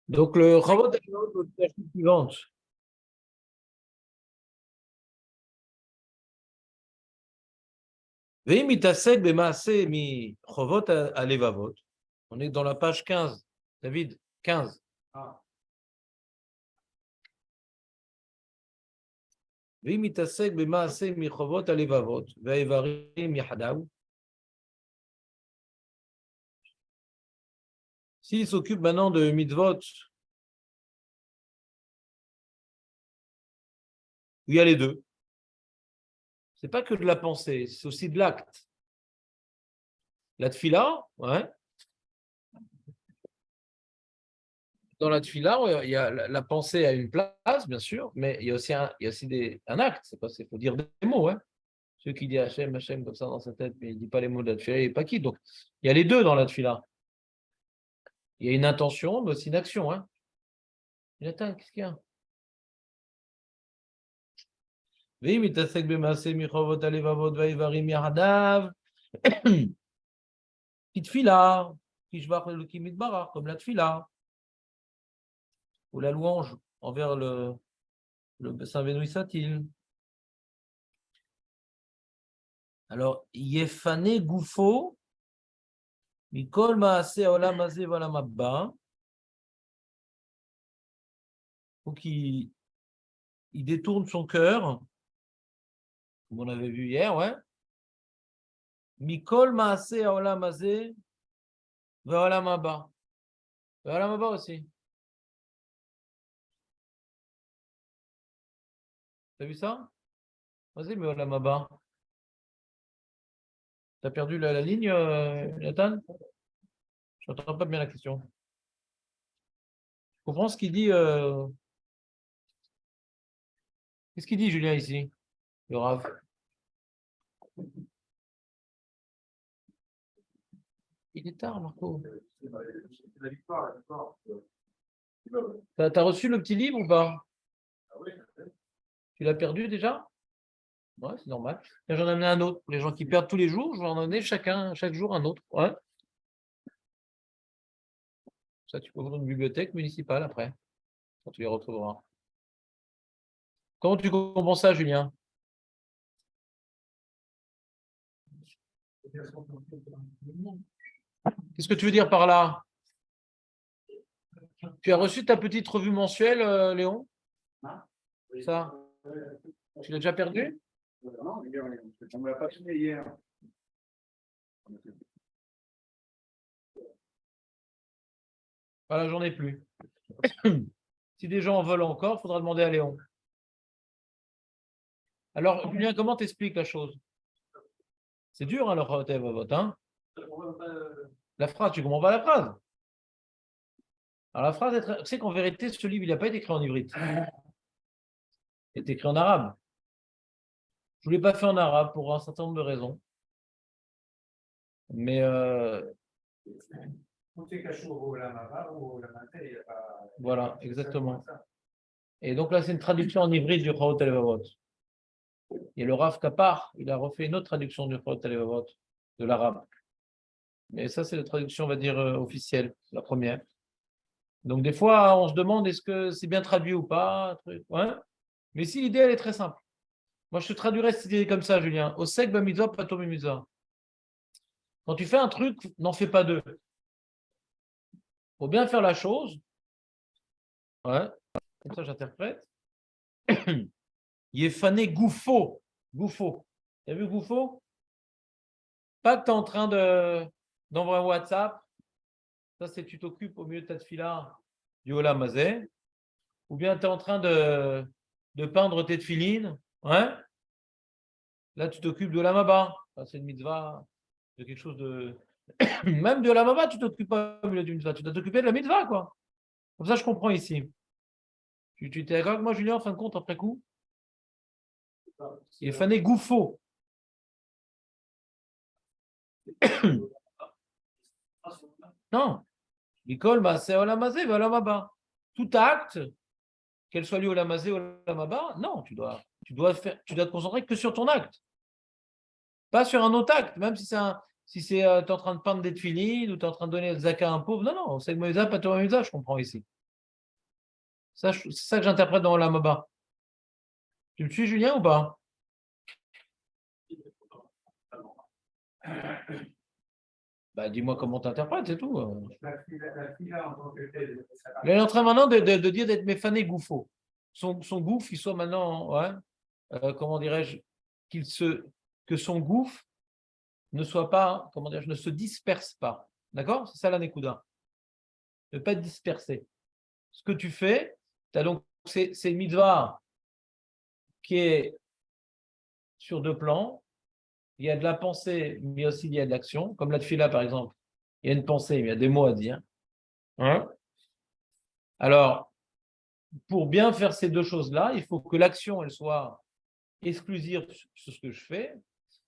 Donc, le Chavot Alevavot doit être la chose suivante. Veim itasek b'maaseh mi Chavot Alevavot. On est dans la page 15. David, 15. Veim itasek b'maaseh mi Chavot Alevavot ve'evarim yachadav. S'il s'occupe maintenant de mitzvot, il y a les deux. C'est pas que de la pensée, c'est aussi de l'acte. La tfila, ouais. Dans la tfila, il y a la pensée à une place, bien sûr, mais il y a aussi un acte. C'est pas, il faut dire des mots, hein. Celui qui dit Hachem, Hachem comme ça dans sa tête, mais il ne dit pas les mots de la tfila, il n'est pas qui. Donc, il y a les deux dans la tfila. Il y a une intention, mais aussi une action. Hein. Attends, qu'est-ce qu'il y a? Tfila, comme la tfila, ou la louange envers le Saint Vénouissatil. Alors, Yefane Goufo, Mikol Maase Olam Hazeh Olam Haba. Faut qu'il détourne son cœur, comme on avait vu hier, ouais. Mikol Maase Olam Hazeh Olam Haba. Olam Haba aussi. T'as vu ça? Vas-y, mais Olam Haba. T'as perdu la ligne, Nathan? Je n'entends pas bien la question. Tu comprends ce qu'il dit Qu'est-ce qu'il dit, Julien, ici? Le Rav. Il est tard, Marco. T'as reçu le petit livre ou pas? Tu l'as perdu déjà? Ouais, c'est normal. Et j'en ai amené un autre. Pour les gens qui perdent tous les jours, je vais en donner chaque jour un autre. Ouais. Ça, tu peux ouvrir une bibliothèque municipale après, quand tu les retrouveras. Comment tu comprends ça, Julien? Qu'est-ce que tu veux dire par là? Tu as reçu ta petite revue mensuelle, Léon? Ça? Tu l'as déjà perdu? Non, on ne l'a pas fini hier. Voilà, j'en ai plus. Si des gens en veulent encore, il faudra demander à Léon. Alors, Julien, comment t'expliques la chose? C'est dur, hein, le vote, hein? La phrase, tu comprends pas la phrase? Alors, la phrase, tu sais qu'en vérité, ce livre, il n'a pas été écrit en ivrite. Il est écrit en arabe. Je ne l'ai pas fait en arabe pour un certain nombre de raisons. Mais voilà, exactement. Et donc là, c'est une traduction en ivrite du Chorot Alevavot. Et le Rav Kapar, il a refait une autre traduction du Chorot Alevavot, de l'arabe. Mais ça, c'est la traduction, on va dire, officielle, la première. Donc des fois, on se demande est-ce que c'est bien traduit ou pas. Ouais. Mais si l'idée, elle est très simple. Moi, je te traduirais cette idée comme ça, Julien. Osek b'mitzvah, pato b'mitzvah. Quand tu fais un truc, n'en fais pas deux. Il faut bien faire la chose. Ouais. Comme ça, j'interprète. Yefane Goufo. Goufo. Tu as vu Goufo? Pas que tu es en train d'envoyer un WhatsApp. Ça, c'est tu t'occupes au milieu de ta tefila du Olam Hazeh. Ou bien tu es en train de peindre tes tefilines. Ouais. Là, tu t'occupes de Olam Haba. C'est une mitzvah de quelque chose de. Même de Olam Haba, tu ne t'occupes pas au milieu d'une mitzvah. Tu dois t'occuper de la mitzvah, quoi. Comme ça, je comprends ici. Tu étais d'accord avec moi, Julien, en fin de compte, après coup? Il est fané Goufo. Non. L'école, c'est Olam Hazeh, Olam Haba. Tout acte, qu'elle soit liée au Olam Hazeh ou Olam Haba, non, tu dois te concentrer que sur ton acte. Pas sur un autre acte, même si tu es en train de peindre des tefilines ou tu es en train de donner le zakat à un pauvre. Non, non, c'est le Moïsa, pas toi Moïsa, je comprends ici. C'est ça que j'interprète dans la Maba. Tu me suis, Julien, ou pas? Bah, dis-moi comment tu interprètes, c'est tout. La fila en tant que telle, ça va. Il est en train maintenant de dire d'être méfané gouffo. Son gouffre, il soit maintenant, ouais, comment dirais-je, que son gouffre ne soit pas, comment dirais-je, ne se disperse pas. D'accord? C'est ça la Nekuda. Ne pas être dispersé. Ce que tu fais, c'est une mitzvah qui est sur deux plans. Il y a de la pensée, mais aussi il y a de l'action. Comme la tefila, par exemple. Il y a une pensée, mais il y a des mots à dire. Hein? Alors, pour bien faire ces deux choses-là, il faut que l'action, elle soit exclusive sur ce que je fais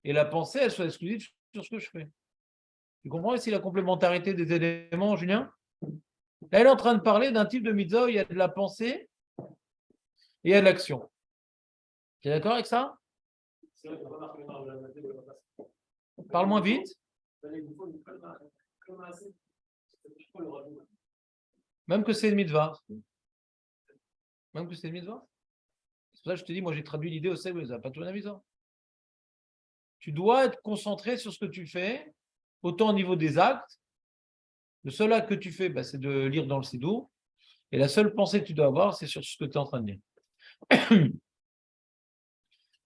et la pensée, elle soit exclusive sur ce que je fais. Tu comprends ici la complémentarité des éléments, Julien? Là, elle est en train de parler d'un type de mitzvah où il y a de la pensée et il y a de l'action. Tu es d'accord avec ça? Parle moins vite. Même que c'est une mitzvah. Même que c'est une mitzvah. C'est pour ça que je te dis, moi j'ai traduit l'idée au sel, mais ça n'a pas tout la mitzvah. Tu dois être concentré sur ce que tu fais, autant au niveau des actes. Le seul acte que tu fais, c'est de lire dans le Sidour. Et la seule pensée que tu dois avoir, c'est sur ce que tu es en train de dire.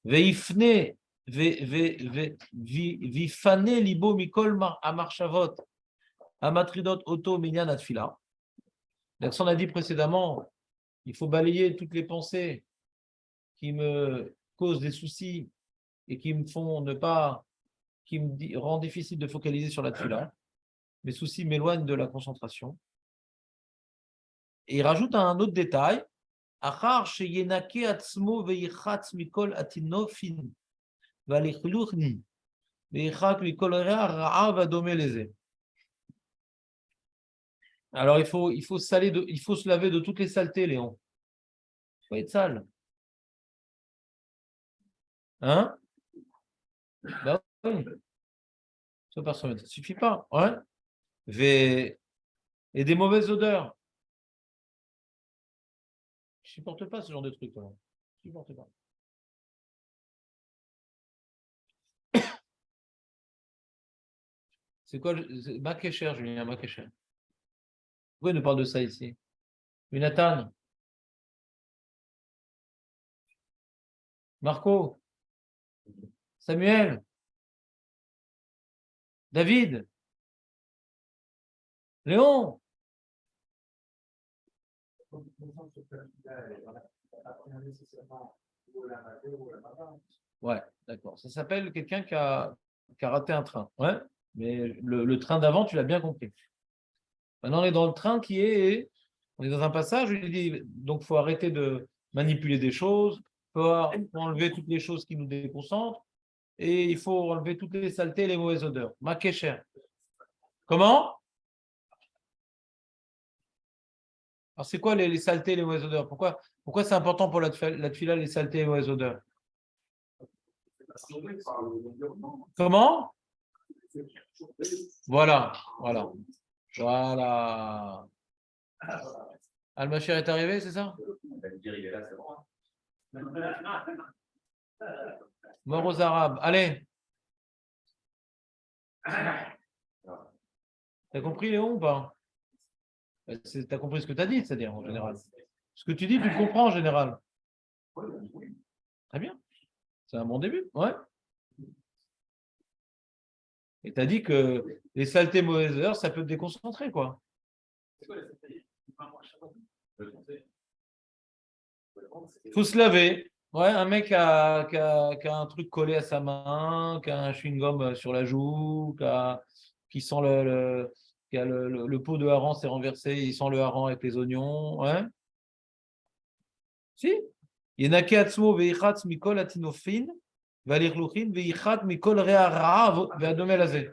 Veifne, vifane libo mikol amarchavot, amatridot auto minyan atfila. Donc, on a dit précédemment, il faut balayer toutes les pensées qui me causent des soucis et qui me font ne pas, qui me rendent difficile de focaliser sur la tfila. Mes soucis m'éloignent de la concentration. Et il rajoute un autre détail. Alors, il faut se laver de toutes les saletés, Léon. Il faut être sale. Hein? Ben oui. Ça ne suffit pas. Ouais. Et des mauvaises odeurs. Je ne supporte pas ce genre de trucs. Je ne supporte pas. C'est quoi Makécher, Julien, Makécher. Pourquoi il nous parle de ça ici? Jonathan, Marco, Samuel, David, Léon. Ouais, d'accord. Ça s'appelle quelqu'un qui a raté un train. Ouais, mais le train d'avant, tu l'as bien compris. Maintenant, on est dans le train on est dans un passage où il dit, donc il faut arrêter de manipuler des choses, il faut enlever toutes les choses qui nous déconcentrent, et il faut enlever toutes les saletés et les mauvaises odeurs. Makécher. Comment? Alors, c'est quoi les saletés et les mauvaises odeurs? Pourquoi c'est important pour la tefila, les saletés et les mauvaises odeurs? Comment? Voilà. Al-Machir est arrivé, c'est ça? Mort aux Arabes. Allez. T'as compris, Léon, ou pas? T'as compris ce que tu as dit, c'est-à-dire, en général. Ce que tu dis, tu le comprends en général. Très bien. C'est un bon début. Ouais. Et tu as dit que les saletés mauvaises heures, ça peut te déconcentrer, quoi. Il faut se laver. Ouais, un mec qui a un truc collé à sa main, qui a un chewing-gum sur la joue, qui sent qui a le pot de hareng s'est renversé, il sent le hareng avec les oignons. Ouais. Si. Yenake atzmo veichatz mikol atinofin, valirluchin veichat mikol re'ara ve'adomel azeh.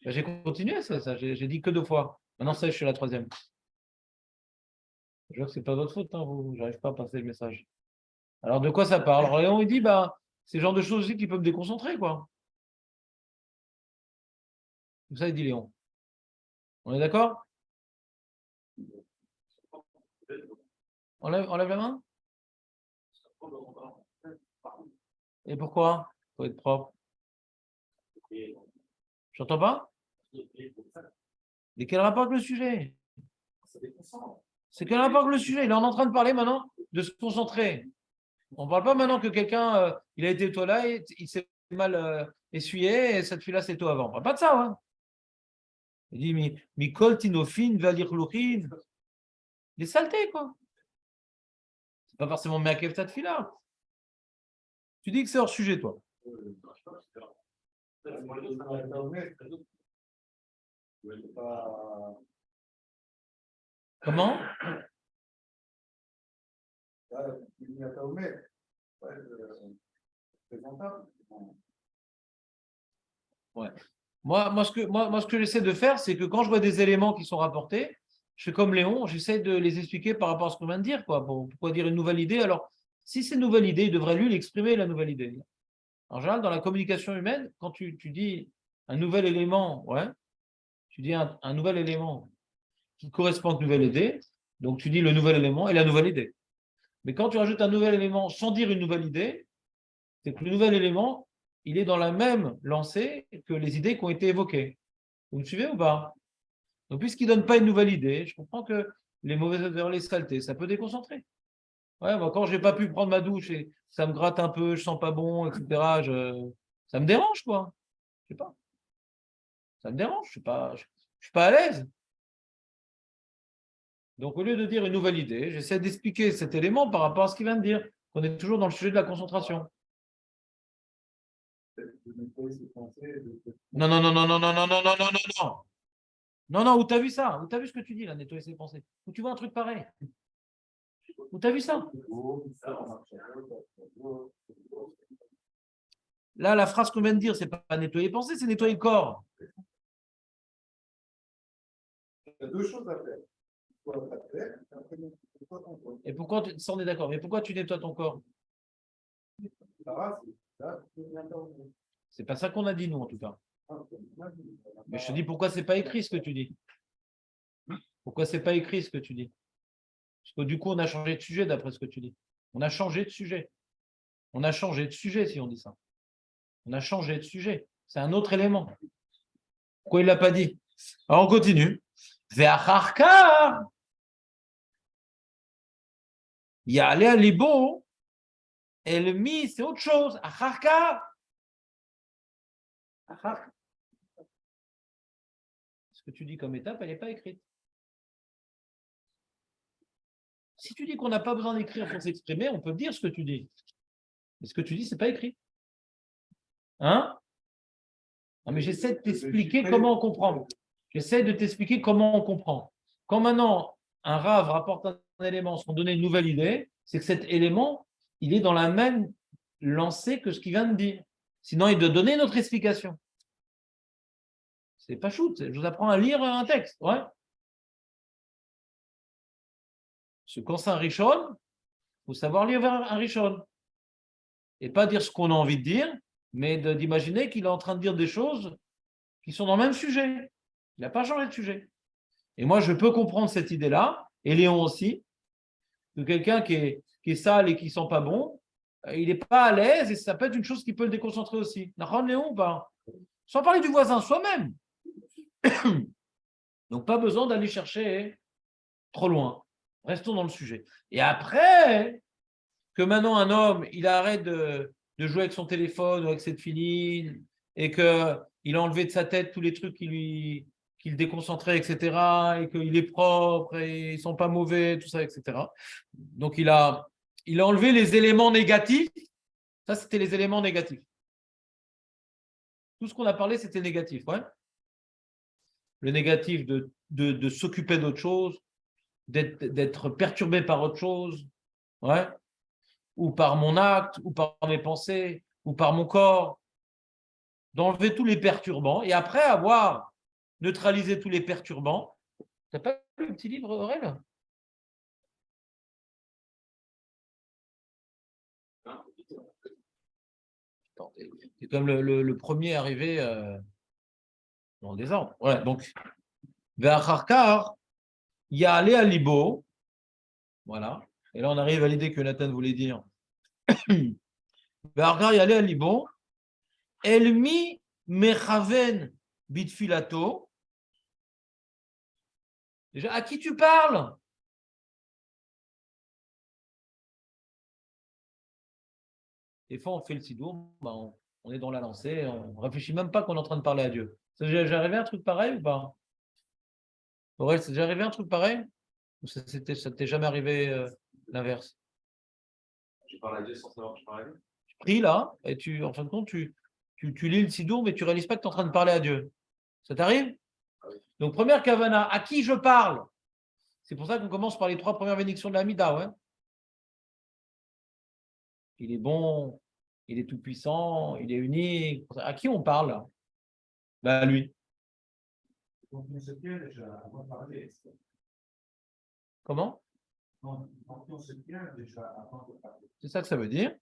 J'ai continué, c'est ça. J'ai dit que 2 fois. Maintenant, ça, je suis la 3e. Je vois que c'est pas votre faute, hein, vous. J'arrive pas à passer le message. Alors, de quoi ça parle? Alors, Léon, il dit, c'est le genre de choses aussi qui peuvent me déconcentrer, quoi. Comme ça, il dit Léon. On est d'accord? Enlève la main. Et pourquoi? Il faut être propre. J'entends pas? Mais quel rapport avec le sujet? C'est quel rapport avec le sujet? Il est en train de parler maintenant de se concentrer. On ne parle pas maintenant que quelqu'un, il a été aux toilettes, il s'est mal essuyé et cette fille-là, c'est tout avant. On ne parle pas de ça. Hein. Il dit, Mikol tinofin valirluchin. Des saletés, quoi. C'est pas forcément meakev ta fille-là. Tu dis que c'est hors sujet, toi. Comment? Ouais. Moi, ce que j'essaie de faire, c'est que quand je vois des éléments qui sont rapportés, je fais comme Léon, j'essaie de les expliquer par rapport à ce qu'on vient de dire. Quoi. Pourquoi dire une nouvelle idée? Alors, si c'est une nouvelle idée, il devrait lui l'exprimer, la nouvelle idée. En général, dans la communication humaine, quand tu dis un nouvel élément, ouais, tu dis un nouvel élément qui correspond à une nouvelle idée, donc tu dis le nouvel élément et la nouvelle idée. Mais quand tu rajoutes un nouvel élément sans dire une nouvelle idée, c'est que le nouvel élément, il est dans la même lancée que les idées qui ont été évoquées. Vous me suivez ou pas? Donc, puisqu'il ne donne pas une nouvelle idée, je comprends que les mauvaises odeurs, les saletés, ça peut déconcentrer. Ouais, moi, quand je n'ai pas pu prendre ma douche et ça me gratte un peu, je ne sens pas bon, etc., ça me dérange, quoi. Je sais pas. Ça me dérange, je ne suis pas à l'aise. Donc, au lieu de dire une nouvelle idée, j'essaie d'expliquer cet élément par rapport à ce qu'il vient de dire. On est toujours dans le sujet de la concentration. Non, non, non, non, non, non, non, non, non, non, non, non. Non, non, où t'as vu ça? Où t'as vu ce que tu dis là, nettoyer ses pensées? Où tu vois un truc pareil? Où t'as vu ça? Là, la phrase qu'on vient de dire, c'est pas nettoyer les pensées, c'est nettoyer le corps. Il y a deux choses à faire. Et pourquoi, ça on est d'accord, mais pourquoi tu nettoies ton corps? C'est pas ça qu'on a dit, nous, en tout cas. Mais je te dis pourquoi c'est pas écrit ce que tu dis. Pourquoi c'est pas écrit ce que tu dis? Parce que du coup, on a changé de sujet d'après ce que tu dis. On a changé de sujet. On a changé de sujet si on dit ça. On a changé de sujet. C'est un autre élément. Pourquoi il ne l'a pas dit? Alors on continue. Ve'acharkar. Ya'ale alibo. Elmi, c'est autre chose. Acharkar. Ce que tu dis comme étape, elle n'est pas écrite. Si tu dis qu'on n'a pas besoin d'écrire pour s'exprimer, on peut dire ce que tu dis. Mais ce que tu dis, ce n'est pas écrit. Hein? Non, mais j'essaie de t'expliquer comment on comprend. J'essaie de t'expliquer comment on comprend. Quand maintenant un rave rapporte un élément sans donner une nouvelle idée, c'est que cet élément, il est dans la même lancée que ce qu'il vient de dire. Sinon, il doit donner une autre explication. C'est pas shoot, je vous apprends à lire un texte. Ouais. Parce que quand c'est un richon, il faut savoir lire un richon. Et pas dire ce qu'on a envie de dire, mais d'imaginer qu'il est en train de dire des choses qui sont dans le même sujet. Il n'a pas changé de sujet. Et moi, je peux comprendre cette idée-là, et Léon aussi, que quelqu'un qui est sale et qui ne sent pas bon, il n'est pas à l'aise et ça peut être une chose qui peut le déconcentrer aussi. D'accord, Léon ou pas? Sans parler du voisin, soi-même. Donc, pas besoin d'aller chercher trop loin. Restons dans le sujet. Et après, que maintenant un homme, il arrête de jouer avec son téléphone ou avec cette filine et qu'il a enlevé de sa tête tous les trucs qui le déconcentraient, etc. Et qu'il est propre et ils ne sont pas mauvais, tout ça, etc. Donc, il a enlevé les éléments négatifs. Ça, c'était les éléments négatifs. Tout ce qu'on a parlé, c'était négatif. Ouais. Le négatif de s'occuper d'autre chose, d'être perturbé par autre chose, ouais, ou par mon acte, ou par mes pensées, ou par mon corps, d'enlever tous les perturbants, et après avoir neutralisé tous les perturbants, t'as pas lu le petit livre, Aurèle? C'est comme le premier arrivé dans le désordre. Ouais, donc, Ve'acharkar, Ya'ale alibo, voilà. Et là, on arrive à l'idée que Nathan voulait dire. Be'argar yale al libon, elmi mechaven bitfilato. Déjà, à qui tu parles? Des fois, on fait le sidour, on est dans la lancée, on ne réfléchit même pas qu'on est en train de parler à Dieu. Ça t'est déjà arrivé un truc pareil ou pas? Aurèle, c'est déjà arrivé un truc pareil? Ou ça t'est jamais arrivé l'inverse? Je parle à Dieu sans savoir que je parle à lui. Tu pries là, et en fin de compte, tu lis le sidour, mais tu ne réalises pas que tu es en train de parler à Dieu. Ça t'arrive? Donc, première kavana, à qui je parle? C'est pour ça qu'on commence par les 3 premières bénédictions de la Mida. Ouais. Il est bon, il est tout-puissant, il est unique. À qui on parle? À lui. Donc, on se tient déjà avant de parler. Comment? Donc, on se tient déjà avant de parler. C'est ça que ça veut dire.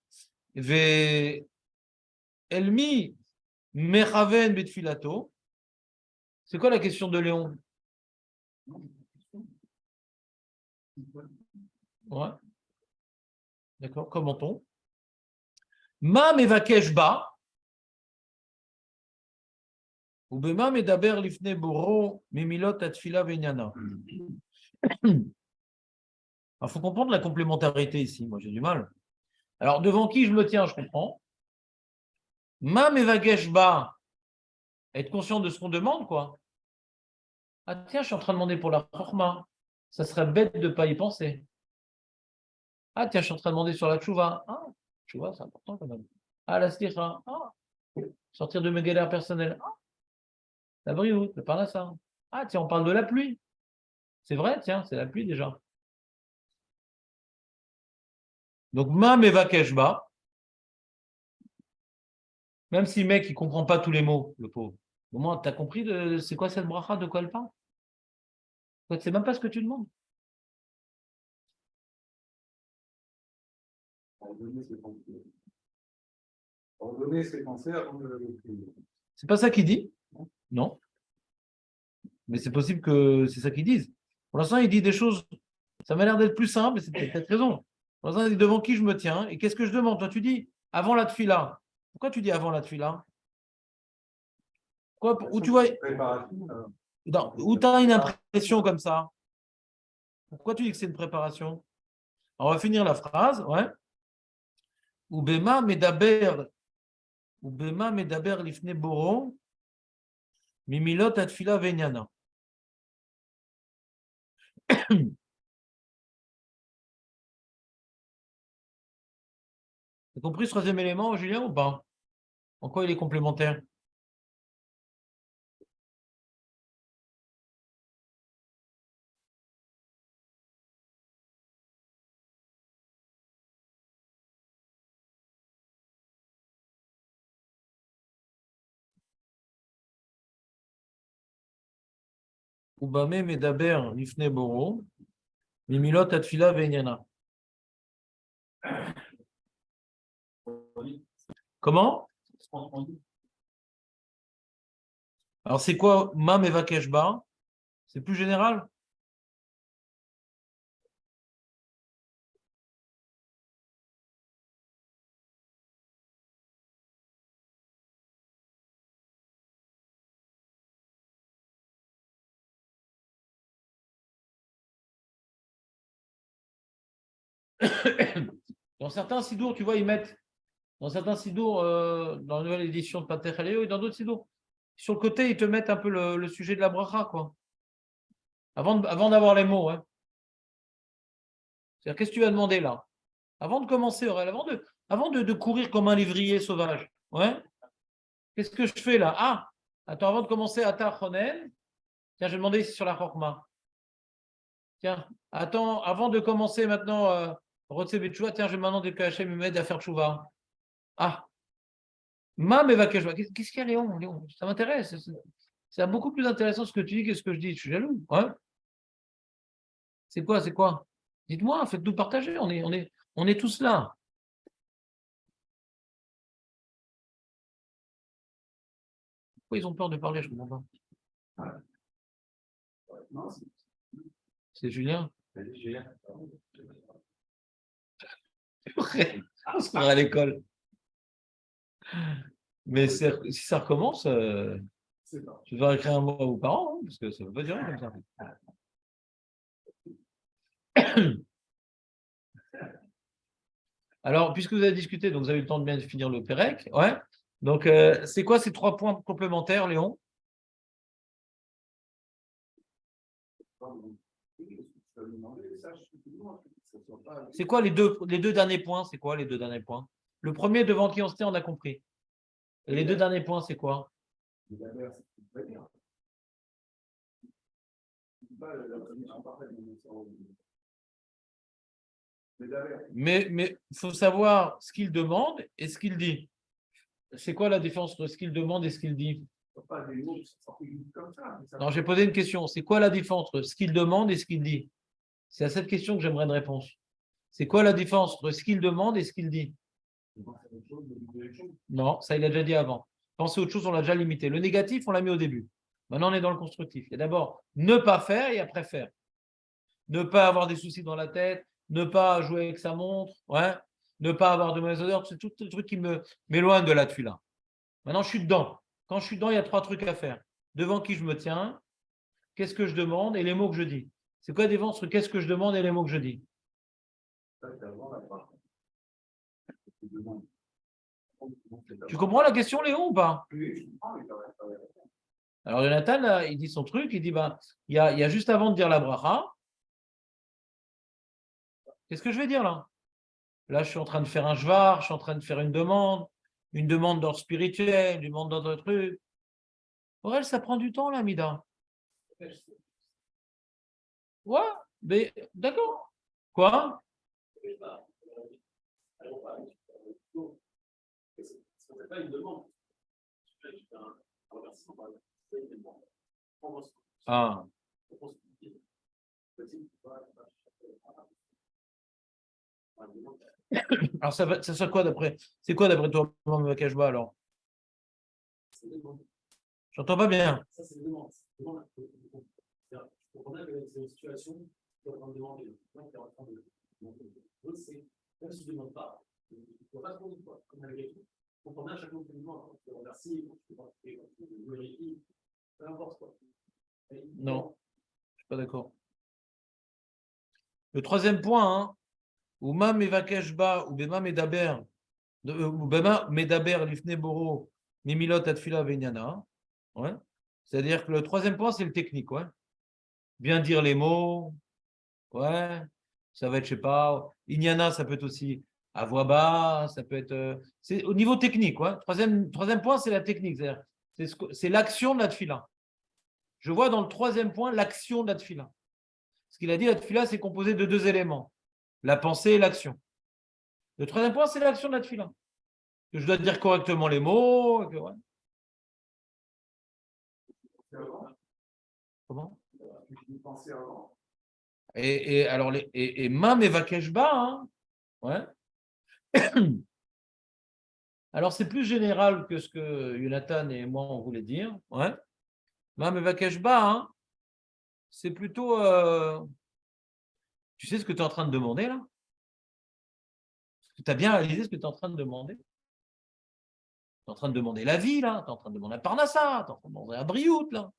Ve elmi mechaven betfilato. C'est quoi la question de Léon? Ouais. D'accord, commentons. Ma mevakesh ba. Ou bema medaber lifne boro mimilot atfila venyana. Il faut comprendre la complémentarité ici. Moi, j'ai du mal. Alors, devant qui je me tiens, je comprends. Ma mevakesh ba. Être conscient de ce qu'on demande, quoi. Ah, tiens, je suis en train de demander pour la chorma. Ça serait bête de ne pas y penser. Ah, tiens, je suis en train de demander sur la tchouva. Ah, tchouva, c'est important quand même. Ah, la slicha. Ah, sortir de mes galères personnelles. Ah, la brioute, le parnassa. Ah, tiens, on parle de la pluie. C'est vrai, tiens, c'est la pluie déjà. Donc, ma mevakeshba. Même si le mec, il ne comprend pas tous les mots, le pauvre. Au moins, tu as compris c'est quoi cette bracha, de quoi elle parle? Tu ne sais même pas ce que tu demandes. Ordonner ses pensées avant de le prier. C'est pas ça qu'il dit? Non. Mais c'est possible que c'est ça qu'ils disent. Pour l'instant, il dit des choses, ça m'a l'air d'être plus simple, mais c'est peut-être raison. Pour l'instant, il dit devant qui je me tiens et qu'est-ce que je demande? Toi, tu dis avant la tfila. Pourquoi tu dis avant la tfila? Où tu vois, où tu as une impression comme ça? Pourquoi tu dis que c'est une préparation? Alors, on va finir la phrase, ouais. Ubema medaber lifne boro mimilot atfila venyana. T'as compris ce 3e élément, Julien, ou pas? En quoi il est complémentaire? Ubame medaber lifne boro mimilot atfila venyana. Comment? Alors, c'est quoi Mam et Vakeshba? C'est plus général? Dans certains sidours, tu vois, ils mettent, dans certains sidours, dans la nouvelle édition de Pater Haléo et dans d'autres sidours, sur le côté, ils te mettent un peu le sujet de la bracha, quoi. Avant d'avoir les mots, hein. C'est-à-dire, qu'est-ce que tu vas demander là? Avant de commencer, Aurèle, avant de courir comme un lévrier sauvage, ouais? Qu'est-ce que je fais là? Ah, attends, avant de commencer à Tachonen, tiens, je vais demander ici sur la Chorma. Tiens, attends, avant de commencer maintenant, Rotsé Betchouva, tiens, je vais demander que Hachem m'aide à faire Tchouva. Ah, Mam Evakeshva. Qu'est-ce qu'il y a, Léon? Léon, ça m'intéresse. C'est beaucoup plus intéressant ce que tu dis que ce que je dis. Je suis jaloux. Ouais. C'est quoi? C'est quoi? Dites-moi, faites-nous partager. On est tous là. Pourquoi ils ont peur de parler? Je ne comprends pas. Non, C'est Julien. c'est Julien. On sera à l'école. Mais si ça recommence, C'est ça. tu devras écrire un mot à vos parents, hein, parce que ça ne peut pas durer comme ça. Alors, puisque vous avez discuté, donc vous avez eu le temps de bien définir le Pérec. Ouais. Donc, c'est quoi ces 3 points complémentaires, Léon? C'est quoi les deux derniers points? C'est quoi les 2 derniers points? Le premier, devant qui on se tient, on a compris. Et les 2 derniers points, c'est quoi? Mais il faut savoir ce qu'il demande et ce qu'il dit. C'est quoi la différence entre ce qu'il demande et ce qu'il dit? Non, j'ai posé une question. C'est quoi la différence entre ce qu'il demande et ce qu'il dit? C'est à cette question que j'aimerais une réponse. C'est quoi la différence entre ce qu'il demande et ce qu'il dit? Non, ça, il a déjà dit avant. Penser à autre chose, on l'a déjà limité. Le négatif, on l'a mis au début. Maintenant, on est dans le constructif. Il y a d'abord ne pas faire et après faire. Ne pas avoir des soucis dans la tête, ne pas jouer avec sa montre, ouais, ne pas avoir de mauvaises odeurs. C'est tout le truc qui m'éloigne de la tefila. Maintenant, je suis dedans. Quand je suis dedans, il y a 3 trucs à faire. Devant qui je me tiens, qu'est-ce que je demande et les mots que je dis. C'est quoi la différence entre qu'est-ce que je demande et les mots que je dis? Tu comprends la question, Léon, ou pas? Alors, Jonathan, là, il dit son truc, il dit, il y a juste avant de dire la bracha, qu'est-ce que je vais dire là? Là, je suis en train de faire un jvar, je suis en train de faire une demande d'ordre spirituel, une demande d'ordre truc. Aurel, ça prend du temps, là, Mida. Ouais, mais d'accord. Quoi? Ah. Alors, ça sert quoi d'après? C'est quoi d'après toi, Mme Kashba, alors? J'entends pas bien. Ça, c'est une demande. Je comprends bien que c'est une situation qui est en train de demander. Donc, qui est en train de demander. Donc, c'est, même si je ne demande pas, il ne faut pas trop de fois, comme malgré tout. Je comprends bien chacun de nous demande. Tu peux remercier, tu peux vérifier, peu importe quoi. Non, je ne suis pas d'accord. Le 3e point, hein, ou Bema Mevakeshba, ou Bema Medaber, ou Bema Medaber Lifne Boro, Mimilot Atfila Venyana. Ouais. C'est-à-dire que le 3e point, c'est le technique. Ouais. Bien dire les mots. Ouais. Ça va être, je ne sais pas, Inyana, ça peut être aussi à voix basse, ça peut être. C'est au niveau technique. Ouais. Troisième point, c'est la technique. C'est l'action de la tefila. Je vois dans le 3e point l'action de la tefila. Ce qu'il a dit, la tefila, c'est composé de 2 éléments, la pensée et l'action. Le 3e point, c'est l'action de la tefila. Que je dois dire correctement les mots. Que, ouais. Comment? Et alors, Mam et Vakeshba, hein, ouais. Alors, c'est plus général que ce que Jonathan et moi, on voulait dire. Ouais. Mam et Vakeshba, hein, c'est plutôt. Tu sais ce que tu es en train de demander, là? Tu as bien réalisé ce que tu es en train de demander? Tu es en train de demander la vie, là. Tu es en train de demander un Parnassa. Tu es en train de demander un Briout, là.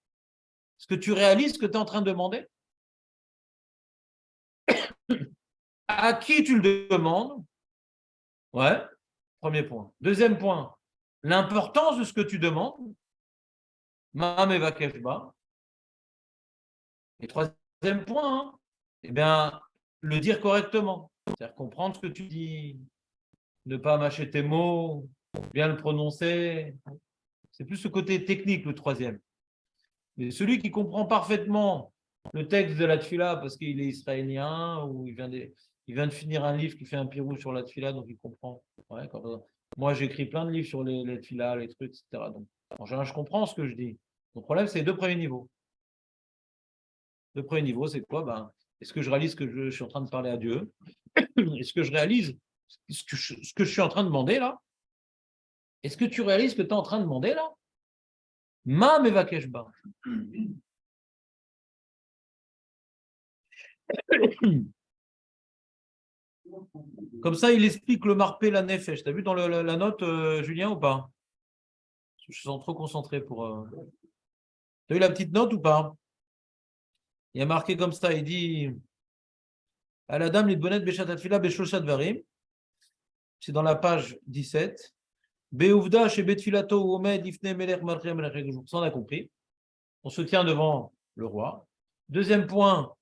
Est-ce que tu réalises ce que tu es en train de demander? À qui tu le demandes? Ouais, 1er point. 2e point, l'importance de ce que tu demandes. Mam et Vakeshba. Et 3e point, hein, eh bien, le dire correctement. C'est-à-dire comprendre ce que tu dis, ne pas mâcher tes mots, bien le prononcer. C'est plus ce côté technique, le 3e. Mais celui qui comprend parfaitement le texte de la Tfila parce qu'il est israélien ou il vient de finir un livre qui fait un pirou sur la Tfila, donc il comprend. Ouais, moi, j'écris plein de livres sur les Tfila, les trucs, etc. Donc, en général, je comprends ce que je dis. Le problème, c'est les 2 premiers niveaux. Le premier niveau, c'est quoi? Est-ce que je réalise que je suis en train de parler à Dieu? Est-ce que je réalise ce que je suis en train de demander là? Est-ce que tu réalises ce que tu es en train de demander là? Ma mevakeshba. Comme ça, il explique le marpé, la nefesh. Tu as vu dans la note, Julien, ou pas? Je me sens trop concentré pour. Tu as vu la petite note ou pas? Il y a marqué comme ça, il dit à la dame l'idbonet beshatat fila beshoshat varim. C'est dans la page 17. Beouvda chez Betfilato Omed Ifne Melech Malchei Melech. Ça, on a compris. On se tient devant le roi. Deuxième point,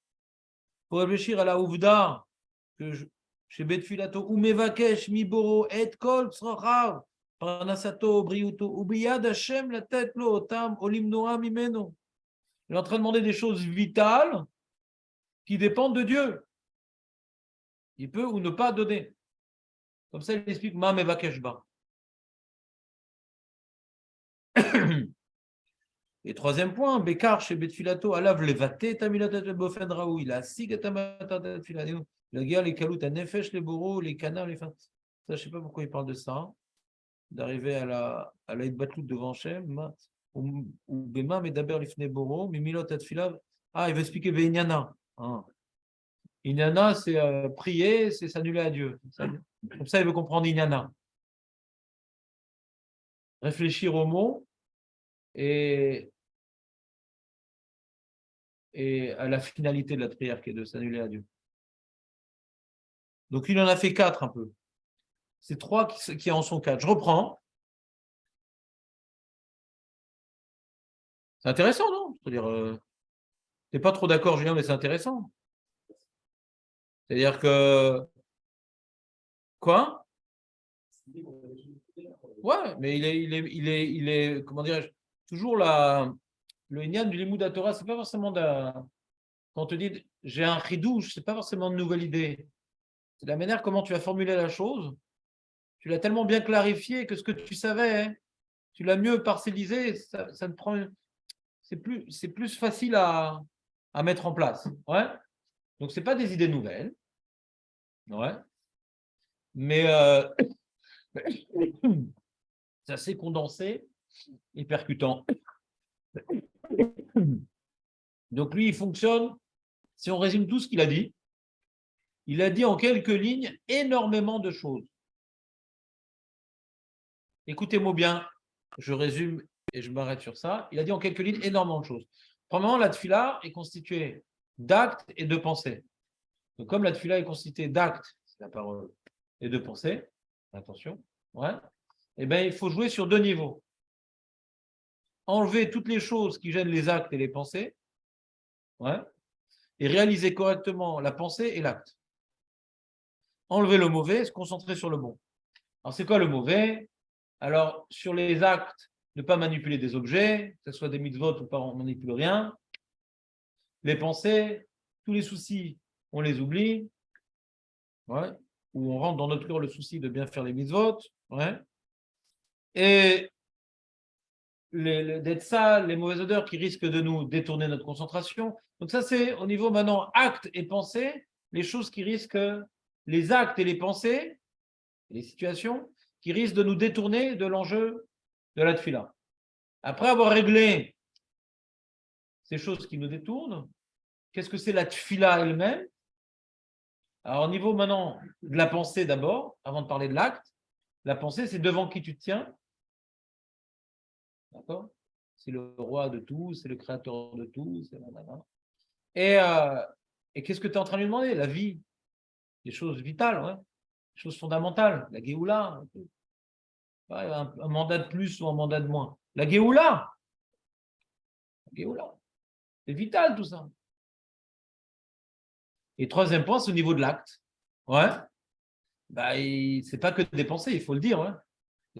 pour réfléchir à la Ouvda, que chez Betfilato Umevakesh Miboro Et Kol Tzrachav Parnasato Briuto Ubiyad Hashem la tête lo otam olim noam imeno. Il est en train de demander des choses vitales qui dépendent de Dieu. Il peut ou ne pas donner. Comme ça, il explique Ma Mevakesh Ba. Et troisième point, Bekar chez Betfilato, Alav Levate, Tamilatat Bofen Raoui, la Sigatamata Filato, la guerre, les Kalut, la Nefesh, les Boros, les Canards, les fins. Ça, je ne sais pas pourquoi il parle de ça. D'arriver à la Idbatlout devant Shem, ou Bema, mais d'abord l'Ifne Boro, Mimilot Atfilav. Ah, il va expliquer Veinyana. Inyana, c'est prier, c'est s'annuler à Dieu. Comme ça, il veut comprendre Inyana. Réfléchir aux mots et à la finalité de la prière qui est de s'annuler à Dieu. Donc il en a fait 4 un peu. C'est 3 qui en sont 4. Je reprends. C'est intéressant, non? C'est-à-dire, t'es pas trop d'accord, Julien, mais c'est intéressant. C'est-à-dire que quoi? Ouais, mais il est comment dirais-je, toujours le Inyan du Limoud Torah, c'est pas forcément quand on te dit j'ai un chidouche, c'est pas forcément une nouvelle idée. C'est la manière comment tu as formulé la chose. Tu l'as tellement bien clarifié que ce que tu savais, hein, tu l'as mieux parcellisé, ça te prend. C'est plus facile à mettre en place. Ouais. Donc, ce n'est pas des idées nouvelles. Ouais. Mais c'est assez condensé et percutant. Donc, lui, il fonctionne. Si on résume tout ce qu'il a dit en quelques lignes énormément de choses. Écoutez-moi bien, je résume et je m'arrête sur ça. Il a dit en quelques lignes énormément de choses. Premièrement, la tfila est constituée d'actes et de pensées. Donc, comme la tfila est constituée d'actes, c'est la parole, et de pensées, attention, ouais, eh bien, il faut jouer sur 2 niveaux. Enlever toutes les choses qui gênent les actes et les pensées, ouais, et réaliser correctement la pensée et l'acte. Enlever le mauvais, se concentrer sur le bon. Alors, c'est quoi le mauvais? Alors, sur les actes, ne pas manipuler des objets, que ce soit des mitzvot ou pas, on ne manipule rien. Les pensées, tous les soucis, on les oublie. Ouais. Ou on rentre dans notre cœur le souci de bien faire les mitzvot. Ouais. Et d'être sale, les mauvaises odeurs qui risquent de nous détourner notre concentration. Donc ça, c'est au niveau maintenant actes et pensées, les choses qui risquent, les actes et les pensées, les situations qui risquent de nous détourner de l'enjeu de la tfila. Après avoir réglé ces choses qui nous détournent, qu'est-ce que c'est la tfila elle-même? Alors au niveau maintenant de la pensée d'abord, avant de parler de l'acte, la pensée c'est devant qui tu te tiens. D'accord? C'est le roi de tout, c'est le créateur de tout. Et qu'est-ce que tu es en train de lui demander? La vie, des choses vitales, ouais, des choses fondamentales, la Géoula, un mandat de plus ou un mandat de moins. La Géoula, c'est vital tout ça. Et troisième point, c'est au niveau de l'acte. Ouais. Bah, c'est pas que des pensées, il faut le dire. Ouais.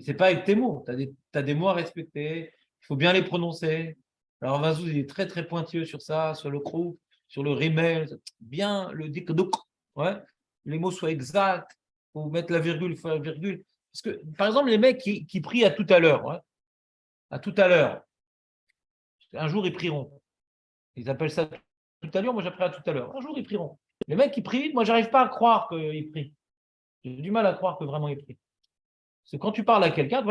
C'est pas avec tes mots. Tu as des mots à respecter, il faut bien les prononcer. Alors, Vazouz, il est très, très pointilleux sur ça, sur le krou, sur le rimel, bien le dikdouk. Ouais. Les mots soient exacts, il faut mettre la virgule, il faut la virgule. Parce que, par exemple, les mecs qui prient à tout à l'heure, ouais, à tout à l'heure, un jour ils prieront. Ils appellent ça tout à l'heure, moi j'appelle à tout à l'heure. Un jour ils prieront. Les mecs qui prient, moi j'arrive pas à croire qu'ils prient. J'ai du mal à croire que vraiment ils prient. Parce que quand tu parles à quelqu'un,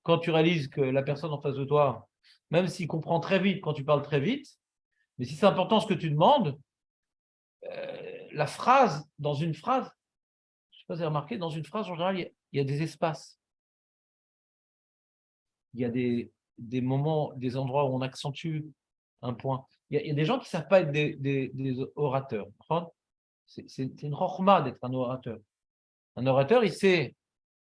quand tu réalises que la personne en face de toi, même s'il comprend très vite quand tu parles très vite, mais si c'est important ce que tu demandes, la phrase, dans une phrase, je ne sais pas si vous avez remarqué, dans une phrase, en général, il y a des espaces. Il y a des moments, des endroits où on accentue un point. Il y a des gens qui ne savent pas être des orateurs. C'est une chorma d'être un orateur. Un orateur, il sait, il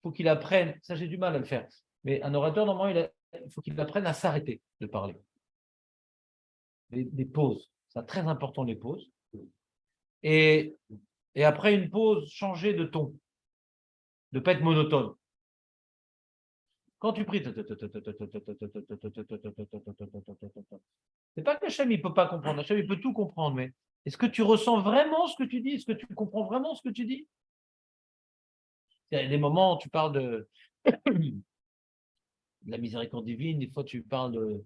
faut qu'il apprenne, ça j'ai du mal à le faire, mais un orateur, normalement, il faut qu'il apprenne à s'arrêter de parler. Des pauses, c'est très important les pauses. Et après une pause, changer de ton, de ne pas être monotone. Quand tu pries, c'est pas que Hachem, il ne peut pas comprendre. Hachem, il peut tout comprendre, mais est-ce que tu ressens vraiment ce que tu dis? Est-ce que tu comprends vraiment ce que tu dis? Il y a des moments où tu parles de la miséricorde divine, des fois tu parles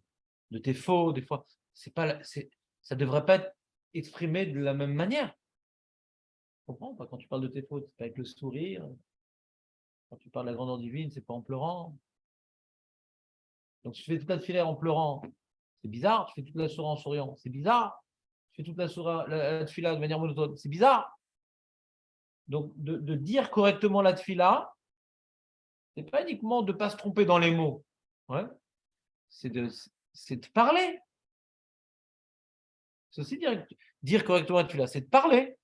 de tes faux, des fois, ça ne devrait pas être exprimé de la même manière. Tu comprends pas? Quand tu parles de tes fautes, c'est avec le sourire. Quand tu parles de la grandeur divine, c'est pas en pleurant. Donc, tu fais toute la filaire en pleurant, c'est bizarre. Tu fais toute la sourate en souriant, c'est bizarre. Tu fais toute la tefila de manière monotone, c'est bizarre. Donc, de dire correctement la tefila, c'est pas uniquement de ne pas se tromper dans les mots. Ouais. C'est de parler. C'est aussi dire correctement la tefila, c'est de parler.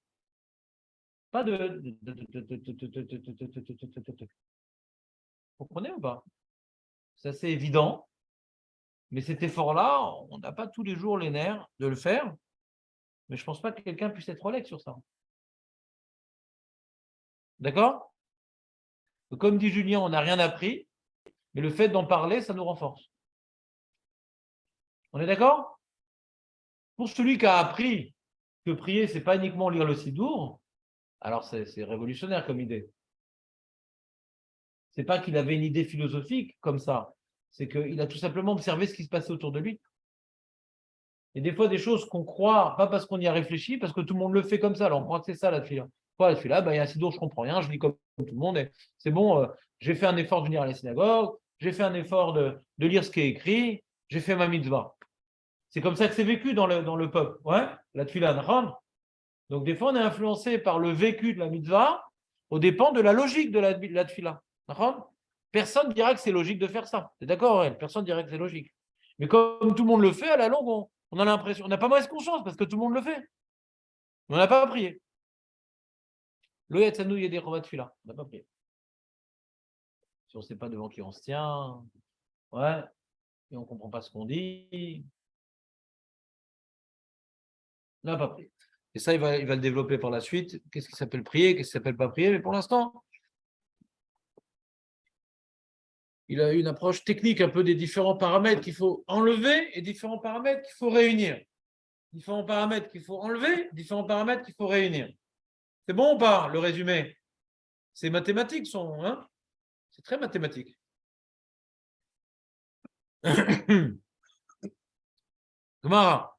Pas de. Vous comprenez ou pas? C'est assez évident. Mais cet effort-là, on n'a pas tous les jours les nerfs de le faire. Mais je ne pense pas que quelqu'un puisse être honnête sur ça. D'accord? Comme dit Julien, on n'a rien appris, mais le fait d'en parler, ça nous renforce. On est d'accord? Pour celui qui a appris que prier, ce n'est pas uniquement lire le Sidour, alors c'est révolutionnaire comme idée. Ce n'est pas qu'il avait une idée philosophique comme ça, c'est qu'il a tout simplement observé ce qui se passait autour de lui. Et des fois, des choses qu'on croit, pas parce qu'on y a réfléchi, parce que tout le monde le fait comme ça. Alors, on croit que c'est ça la tefila. Quoi, la tefila, il y a un sidour, je ne comprends rien, je lis comme tout le monde. C'est bon, j'ai fait un effort de venir à la synagogue, j'ai fait un effort de lire ce qui est écrit, j'ai fait ma mitzvah. C'est comme ça que c'est vécu dans le peuple. Ouais, la tefila, donc, des fois, on est influencé par le vécu de la mitzvah au dépend de la logique de la tefila. Personne ne dira que c'est logique de faire ça. Tu es d'accord, Aurel? Personne ne dirait que c'est logique. Mais comme tout le monde le fait, à la longue, on a l'impression, on n'a pas mauvaise conscience parce que tout le monde le fait. Mais on n'a pas prié. Le Yatsanou Yedé Chovat Tefila, on n'a pas prié. Si on ne sait pas devant qui on se tient, ouais, et on ne comprend pas ce qu'on dit, on n'a pas prié. Et ça, il va le développer par la suite. Qu'est-ce qui s'appelle prier, qu'est-ce qui ne s'appelle pas prier? Mais pour l'instant, il a une approche technique un peu des différents paramètres qu'il faut enlever et différents paramètres qu'il faut réunir. Différents paramètres qu'il faut enlever, différents paramètres qu'il faut réunir. C'est bon ou pas, le résumé? C'est mathématique, hein? C'est très mathématique. Gemara.